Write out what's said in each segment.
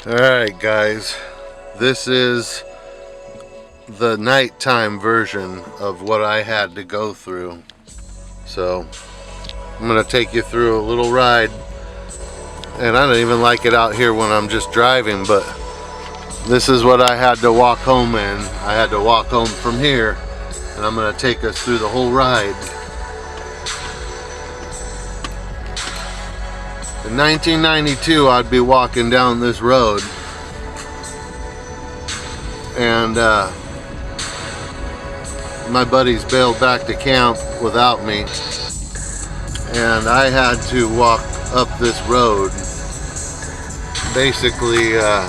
Alright guys, this is the nighttime version of what I had to go through. So I'm going to take you through a little ride, and I don't even like it out here when I'm just driving, but this is what I had to walk home in. I had to walk home from here, and I'm going to take us through the whole ride. In 1992, I'd be walking down this road, and my buddies bailed back to camp without me, and I had to walk up this road. Basically, a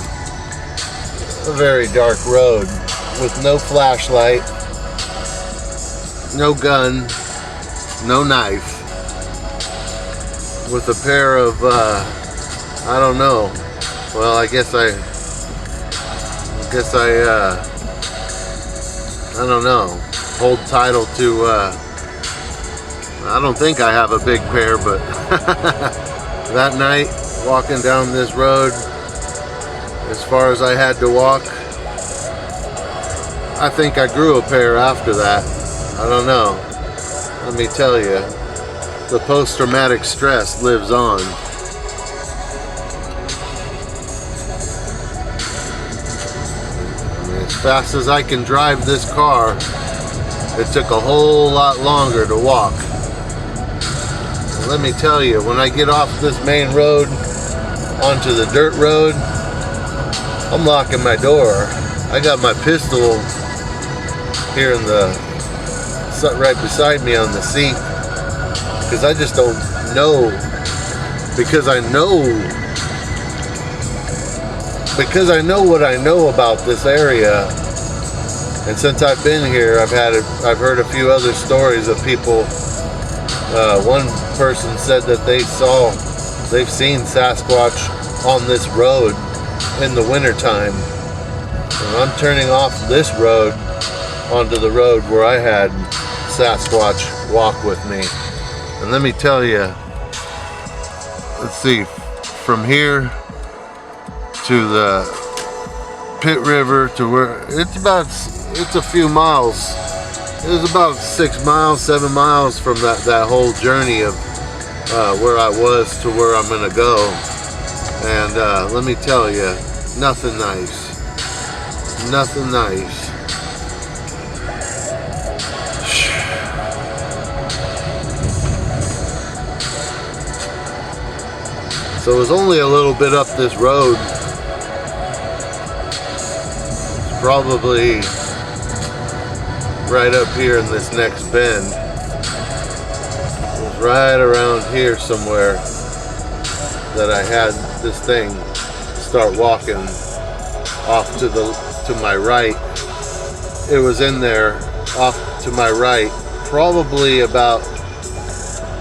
very dark road with no flashlight, no gun, no knife, with a pair of I don't know, well, I don't know, hold title to I don't think I have a big pair, but that night walking down this road, as far as I had to walk, I think I grew a pair after that. I don't know, let me tell you, the post-traumatic stress lives on. I mean, as fast as I can drive this car, it took a whole lot longer to walk. And let me tell you, when I get off this main road onto the dirt road, I'm locking my door. I got my pistol here in the right beside me on the seat, because I just don't know, because I know what I know about this area. And since I've been here, I've heard a few other stories of people. One person said that they've seen Sasquatch on this road in the wintertime. And I'm turning off this road onto the road where I had Sasquatch walk with me. And let me tell you, let's see, from here to the Pit River to where it's a few miles. It was about 6 miles, 7 miles from that whole journey of where I was to where I'm gonna go. And let me tell you, nothing nice. Nothing nice. So it was only a little bit up this road. It's probably right up here in this next bend. It was right around here somewhere that I had this thing start walking off to my right. It was in there off to my right, probably about,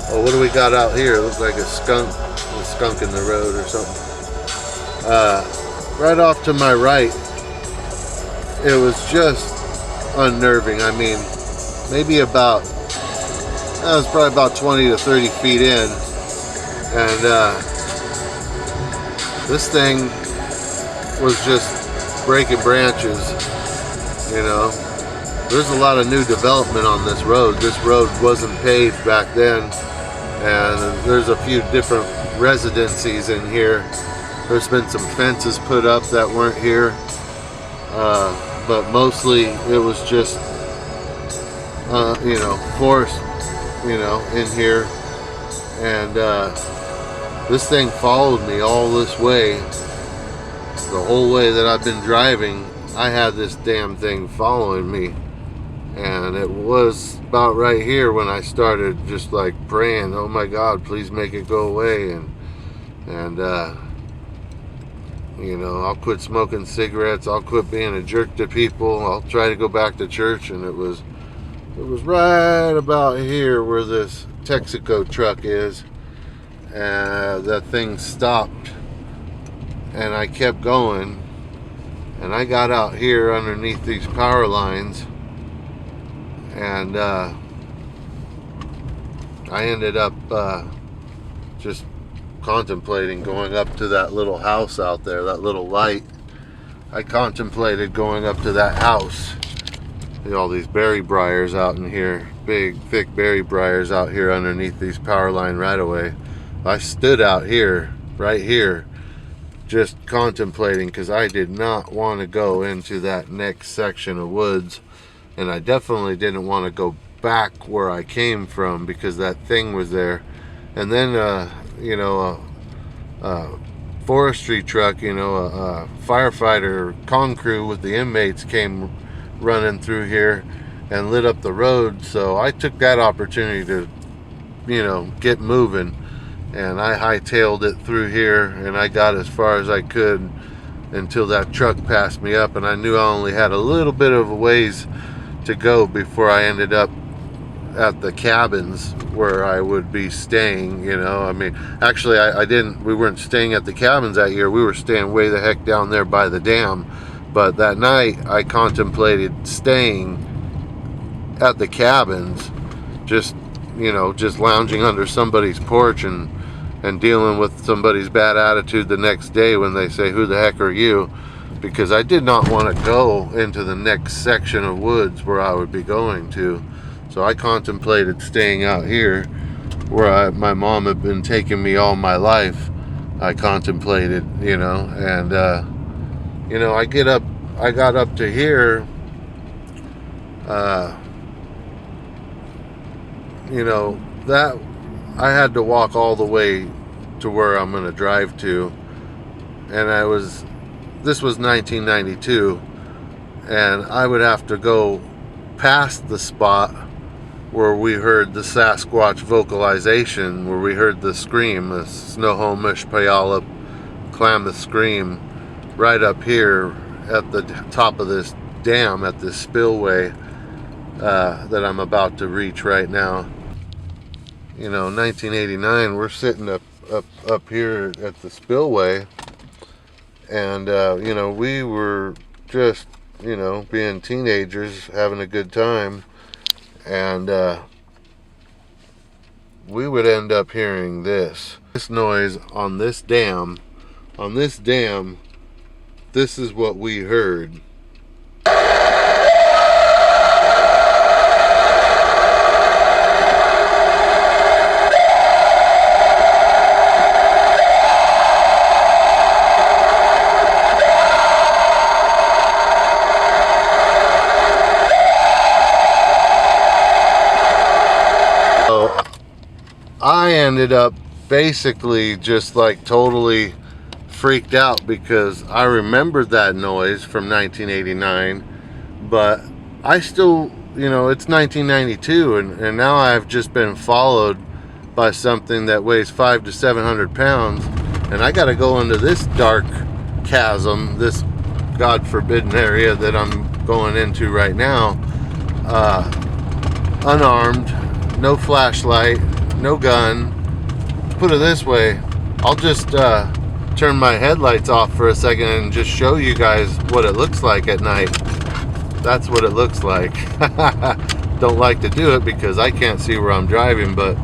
oh, what do we got out here? It looks like a skunk in the road or something. Right off to my right, it was just unnerving. I mean, maybe about, that was probably about 20 to 30 feet in, and this thing was just breaking branches, you know. There's a lot of new development on this road. This road wasn't paved back then, and there's a few different residencies in here. There's been some fences put up that weren't here, but mostly it was just forest, in here. And this thing followed me all this way. The whole way that I've been driving, I had this damn thing following me. And it was about right here when I started just like praying, oh my God, please make it go away. And I'll quit smoking cigarettes, I'll quit being a jerk to people, I'll try to go back to church. And it was right about here where this Texaco truck is. That thing stopped, and I kept going, and I got out here underneath these power lines, and I ended up just contemplating going up to that little house out there, that little light. I contemplated going up to that house. See all these berry briars out in here, big thick berry briars out here underneath these power line right away. I stood out here, right here, just contemplating, because I did not want to go into that next section of woods, and I definitely didn't want to go back where I came from because that thing was there. And then you know, a forestry truck, you know, a firefighter con crew with the inmates came running through here and lit up the road. So I took that opportunity to, you know, get moving, and I hightailed it through here, and I got as far as I could until that truck passed me up, and I knew I only had a little bit of a ways to go before I ended up at the cabins where I would be staying. You know, I mean, actually we weren't staying at the cabins that year. We were staying way the heck down there by the dam. But that night I contemplated staying at the cabins, just, you know, just lounging under somebody's porch and dealing with somebody's bad attitude the next day when they say, "Who the heck are you?" Because I did not want to go into the next section of woods where I would be going to. So I contemplated staying out here where my mom had been taking me all my life. I contemplated, you know, and you know, I got up to here, you know, that I had to walk all the way to where I'm going to drive to, and this was 1992, and I would have to go past the spot where we heard the Sasquatch vocalization, where we heard the scream, the Snohomish Puyallup Klamath scream, right up here at the top of this dam, at this spillway that I'm about to reach right now. You know, 1989, we're sitting up here at the spillway, and you know, we were just, you know, being teenagers, having a good time, and we would end up hearing this noise on this dam. This is what we heard. I ended up basically just like totally freaked out because I remembered that noise from 1989, but I still, you know, it's 1992, and now I've just been followed by something that weighs 500 to 700 pounds, and I got to go into this dark chasm, this God forbidden area that I'm going into right now, unarmed, no flashlight, no gun. Put it this way, I'll just turn my headlights off for a second and just show you guys what it looks like at night. That's what it looks like. Don't like to do it because I can't see where I'm driving, but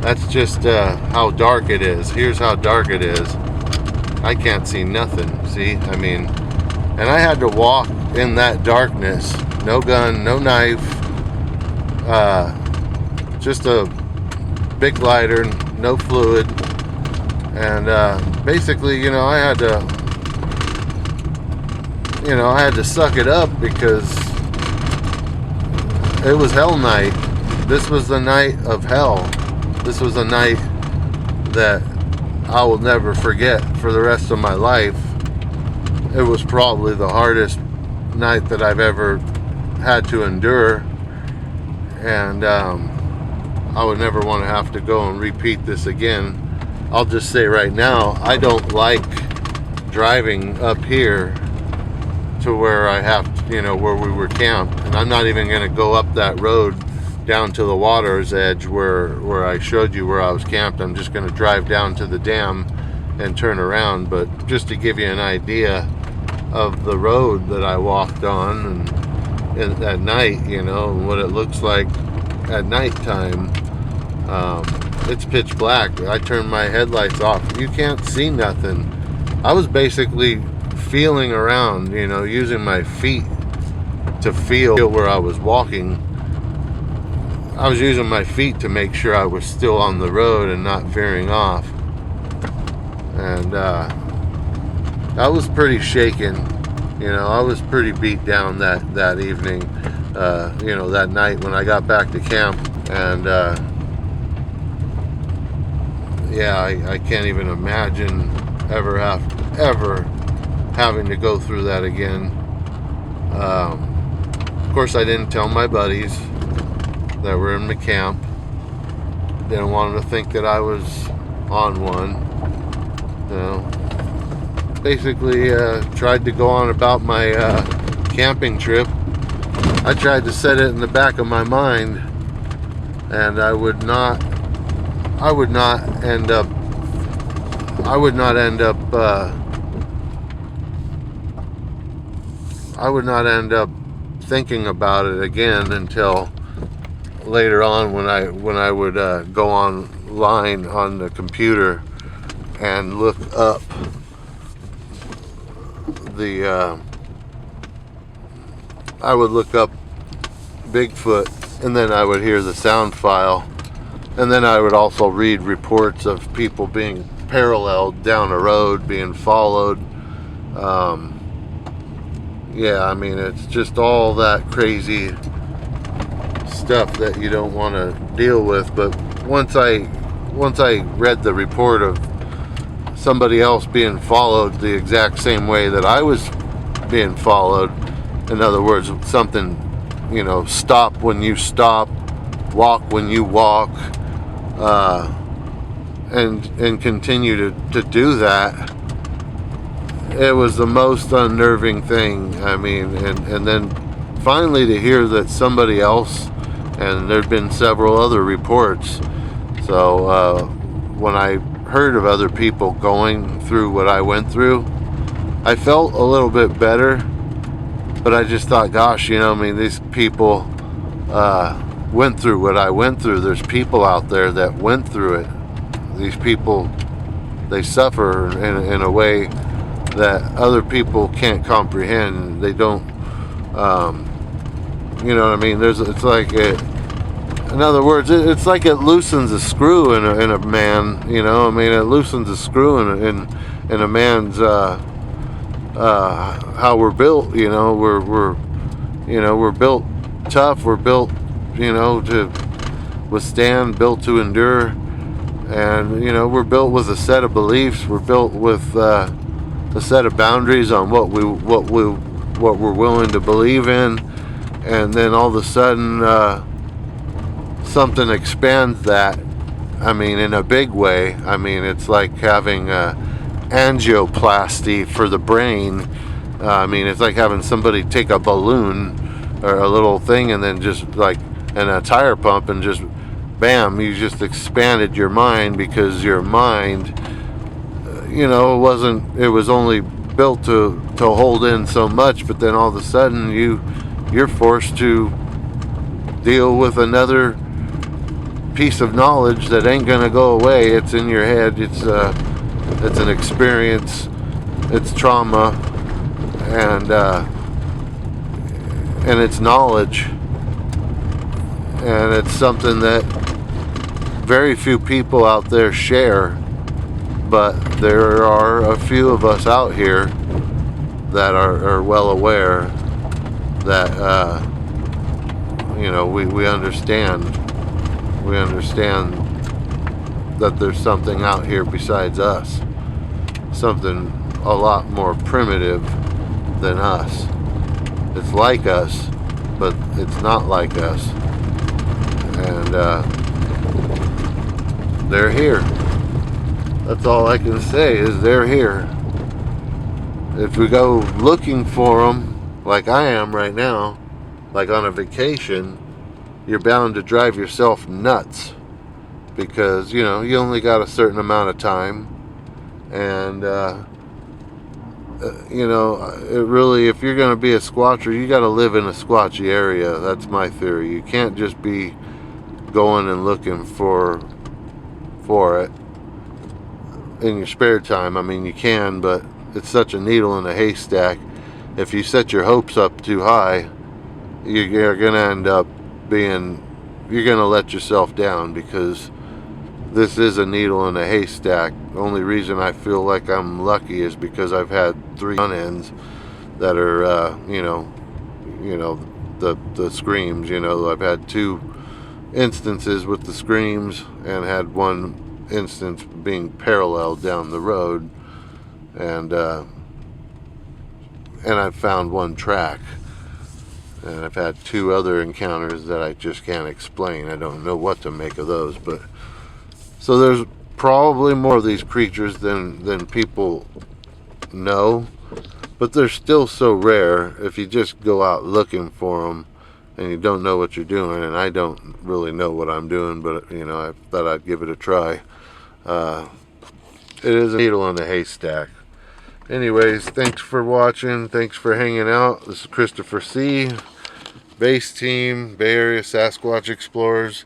that's just how dark it is. Here's how dark it is. I can't see nothing, see? I mean, and I had to walk in that darkness. No gun, no knife, just a big lighter, no fluid, and basically, you know, I had to suck it up because it was hell night. This was the night of hell. This was a night that I will never forget for the rest of my life. It was probably the hardest night that I've ever had to endure, and I would never want to have to go and repeat this again. I'll just say right now, I don't like driving up here to where I have to, you know, where we were camped, and I'm not even going to go up that road down to the water's edge where I showed you where I was camped. I'm just going to drive down to the dam and turn around. But just to give you an idea of the road that I walked on and at night, you know, and what it looks like at nighttime. it's pitch black. I turned my headlights off. You can't see nothing. I was basically feeling around, you know, using my feet to feel where I was walking. I was using my feet to make sure I was still on the road and not veering off. And I was pretty shaken. You know, I was pretty beat down that evening, you know, that night when I got back to camp. And yeah, I can't even imagine ever having to go through that again. Of course, I didn't tell my buddies that were in the camp. Didn't want them to think that I was on one. You know, basically tried to go on about my camping trip. I tried to set it in the back of my mind, and I would not end up thinking about it again until later on when I would go online on the computer and look up I would look up Bigfoot, and then I would hear the sound file, and then I would also read reports of people being paralleled down a road, being followed. Yeah, I mean, it's just all that crazy stuff that you don't want to deal with. But once I read the report of somebody else being followed the exact same way that I was being followed, in other words, something, you know, stop when you stop, walk when you walk, and continue to do that, it was the most unnerving thing. I mean, and then finally to hear that somebody else, and there'd been several other reports, so when I heard of other people going through what I went through, I felt a little bit better. But I just thought, gosh, you know, I mean, these people went through what I went through. There's people out there that went through it. These people, they suffer in a way that other people can't comprehend. They don't, you know what I mean? It's like, in other words, it's like it loosens a screw in a man. You know, I mean, it loosens a screw in a man's how we're built. You know, we're built tough. We're built, you know, to withstand, built to endure, and you know, we're built with a set of beliefs. We're built with a set of boundaries on what we're willing to believe in, and then all of a sudden something expands that. I mean, in a big way. I mean, it's like having angioplasty for the brain. I mean, it's like having somebody take a balloon or a little thing and then just like and a tire pump and just bam, you just expanded your mind, because your mind, you know, it was only built to hold in so much, but then all of a sudden you're forced to deal with another piece of knowledge that ain't gonna go away. It's in your head. It's an experience. It's trauma, and it's knowledge, and it's something that very few people out there share. But there are a few of us out here that are well aware that you know, we understand. We understand that there's something out here besides us, something a lot more primitive than us. It's like us, but it's not like us, and they're here. That's all I can say, is they're here. If we go looking for them, like I am right now, like on a vacation, you're bound to drive yourself nuts, because you know, you only got a certain amount of time, and you know, it really, if you're going to be a squatcher, you got to live in a squatchy area. That's my theory. You can't just be going and looking for for it in your spare time. I mean, you can, but it's such a needle in a haystack. If you set your hopes up too high, you're going to end up being, you're going to let yourself down, because this is a needle in a haystack. The only reason I feel like I'm lucky is because I've had 3 front ends that are, the screams. I've had 2 instances with the screams, and had 1 instance being parallel down the road, and I've found 1 track, and I've had 2 other encounters that I just can't explain. I don't know what to make of those, but so there's probably more of these creatures than people know, but they're still so rare. If you just go out looking for them and you don't know what you're doing, and I don't really know what I'm doing, but I thought I'd give it a try. It is a needle in the haystack. Anyways, thanks for watching. Thanks for hanging out. This is Christopher C., Base Team, Bay Area Sasquatch Explorers.